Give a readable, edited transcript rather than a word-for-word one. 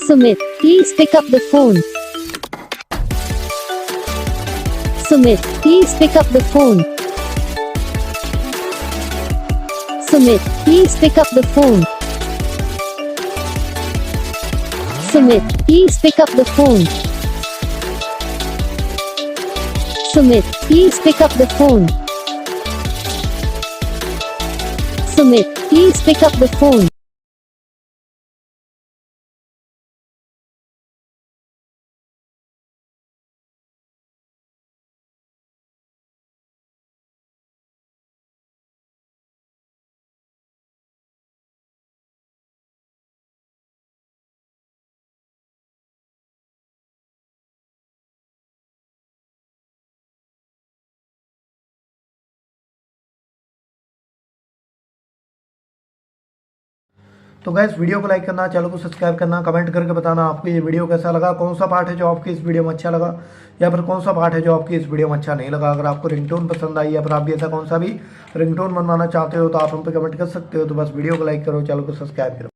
Sumit, please pick up the phone. Sumit, please pick up the phone. Sumit, please pick up the phone. Sumit, please pick up the phone. Sumit, please pick up the phone. Sumit, please pick up the phone. तो gas video को like करना, channel को subscribe करना, comment करके बताना आपको ये video कैसा लगा, कौन सा पार्ट है जो आपको इस वीडियो में अच्छा लगा या फिर कौन सा पार्ट है जो आपको इस वीडियो में अच्छा नहीं लगा। अगर आपको रिंगटोन पसंद आई या फिर आप भी ऐसा कौन सा भी रिंगटोन बनवाना चाहते हो तो आप हम पे कमेंट कर सकते हो। तो बस वीडियो को लाइक करो, चैनल को सब्सक्राइब करो।